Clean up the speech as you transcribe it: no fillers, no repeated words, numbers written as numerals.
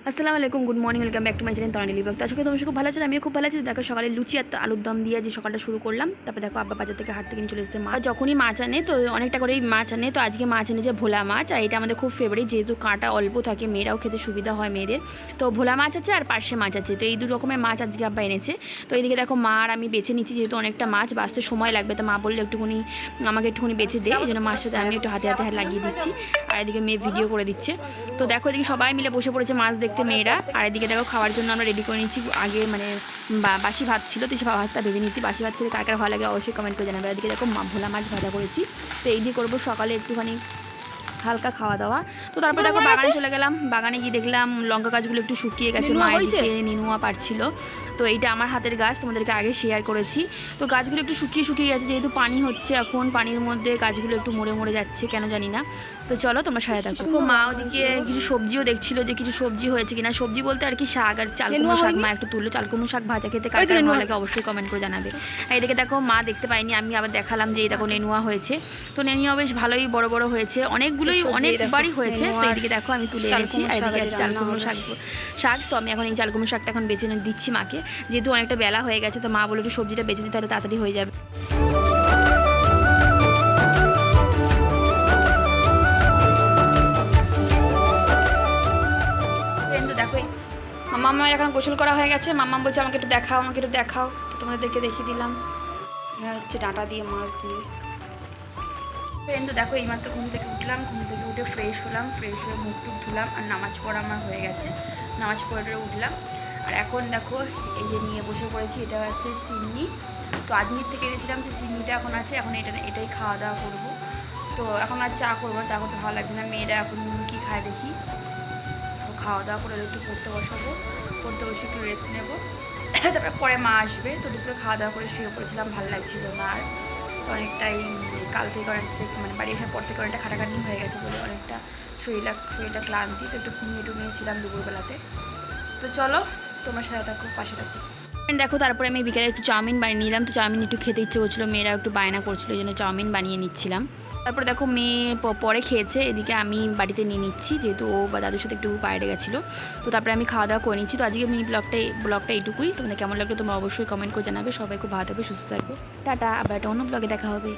আসসালামু আলাইকুম, good morning, welcome back to my channel Tarangini blog. আজকে তোমার খুব ভালো আছে, আমিও খুব ভালো আছি। দেখো সকালে লুচি আর আলুর দম দিয়ে যে সকালটা শুরু করলাম। তারপর দেখো আব্বা বাজার থেকে হাট থেকে চলে এসেছে মাছ। যখনই মাছ আনে তো অনেকটা করেই মাছ আনে, তো আজকে মাছ এনেছে ভোলা মাছ। আর এটা আমাদের খুব ফেভারিট, যেহেতু কাঁটা অল্প থাকে, মেয়েরাও খেতে সুবিধা হয় মেয়েদের। তো ভোলা মাছ আছে আর পার্শে মাছ আছে, তো এই দু রকমের মাছ আজকে আব্বা এনেছে। তো এইদিকে দেখো মা আর আমি বেছে নিচ্ছি, যেহেতু অনেকটা মাছ বাঁচতে সময় লাগবে। তো মা বললে একটুখানি আমাকে একটুখানি বেছে দে, এই জন্য মার সাথে আমি একটু হাতে হাতে লাগিয়ে দিচ্ছি। আর এদিকে মেয়ে ভিডিও করে দিচ্ছে। তো দেখো এদিকে সবাই মিলে বসে পড়েছে মাছ দেখতে মেয়েরা। আর এদিকে দেখো খাওয়ার জন্য আমরা রেডি করে নিচ্ছি। আগে মানে বাসি ভাত ছিল, তো সেই ভাতটা ভেজে নিচ্ছি। বাসি ভাত খেতে কার কার ভালো লাগে অবশ্যই কমেন্ট করে জানাবে। এদিকে দেখো ভোলা মাছ ভাজা করেছি, তো এই দিয়ে করবো সকালে একটুখানি হালকা খাওয়া দাওয়া। তো তারপর দেখো বাগানে চলে গেলাম। বাগানে গিয়ে দেখলাম লঙ্কা গাছগুলো একটু শুকিয়ে গেছে, মায়ের দিকে নিনুয়া পারছিল। তো এইটা আমার হাতের গাছ, তোমাদেরকে আগে শেয়ার করেছি। তো গাছগুলো একটু শুকিয়ে গেছে, যেহেতু পানি হচ্ছে এখন, পানির মধ্যে গাছগুলো একটু মরে যাচ্ছে কেন জানি না। তো চলো তোমরা সাথে থাকো। মা ওদিকে কিছু সবজিও দেখছিল, যে কিছু সবজি হয়েছে কিনা। সবজি বলতে আর কি শাক আর চালকুমড়ো শাক মা একটু তুললো। চালকুমড়ো শাক ভাজা খেতে কার কার ভালো লাগে অবশ্যই কমেন্ট করে জানাবে। আর এদিকে দেখো মা দেখতে পাইনি, আমি আবার দেখালাম যে এই দেখো নেনুয়া হয়েছে। তো নেনুয়া বেশ ভালোই বড় বড় হয়েছে, অনেকবারই হয়েছে। তো এইদিকে দেখো আমি তুলে এনেছি। আর এদিকে আছে চালকুমড়ো শাক। তো আমি এখন এই চালকুমড়ো শাকটা এখন বেছে দিচ্ছি মাকে, যেহেতু অনেকটা বেলা হয়ে গেছে। তো মা বলে একটু সবজিটা বেছে দিতে, তাহলে তাড়াতাড়ি হয়ে যাবে। দেখো মাম্মার এখন গোসল করা হয়ে গেছে। মাম্মা বলছে আমাকে একটু দেখাও। তো তোমাদেরকে দেখিয়ে দিলাম। হচ্ছে ডাঁটা দিয়ে মাছ দিয়ে। ফ্রেন্ড, তো দেখো এইমাত্র ঘুম থেকে উঠে ফ্রেশ হয়ে মুখ টুক ধুলাম। আর নামাজ পড়া আমার হয়ে গেছে, নামাজ পড়ে উঠলাম। আর এখন দেখো এই যে নিয়ে বসে পড়েছি, এটা আছে সিন্নি। তো আজমির থেকে এনেছিলাম, যে সিন্নিটা এখন আছে, এখন এটাই খাওয়া দাওয়া করবো। তো এখন আর চা করবো, চা করতে ভালো লাগছে না। মেয়েরা এখন কি খায় দেখি। তো খাওয়া দাওয়া করে একটু পড়তে বসে একটু রেস্ট নেবো। তারপরে পরে মা আসবে। তো দুপুরে খাওয়া দাওয়া করে শুয়ে পড়েছিলাম, ভালো লাগছিল না আর। তো অনেকটাই কাল থেকে মানে বাড়ি আসার পর থেকে অনেকটা খাটাখাটনি হয়ে গেছে বলে অনেকটা শরীরটা ক্লান্তি। তো একটু ঘুমিয়েছিলাম দুপুরবেলাতে। তো চলো তোমার সাথে থাকো, পাশে থাকো। দেখো তারপরে আমি বিকেলে একটু চাউমিন বানিয়ে নিলাম। তো চাউমিন একটু খেতে ইচ্ছে করছিলো, মেয়েরা একটু বায়না করছিলো, এই জন্য চাউমিন বানিয়ে নিচ্ছিলাম। তারপরে দেখো মেয়ে পরে খেয়েছে, এদিকে আমি বাড়িতে নিয়ে নিচ্ছি, যেহেতু ও বা দাদুর সাথে একটু বাইরে গেছিলো। তো তারপরে আমি খাওয়া দাওয়া করে নিচ্ছি। তো আজকে আমি ব্লগটা এইটুকুই। তোমাদের কেমন লাগলো তোমরা অবশ্যই কমেন্ট করে জানাবে। সবাই খুব ভালো থাকবে, সুস্থ থাকবে। টাটা, আবার একটা অন্য ব্লগে দেখা হবে।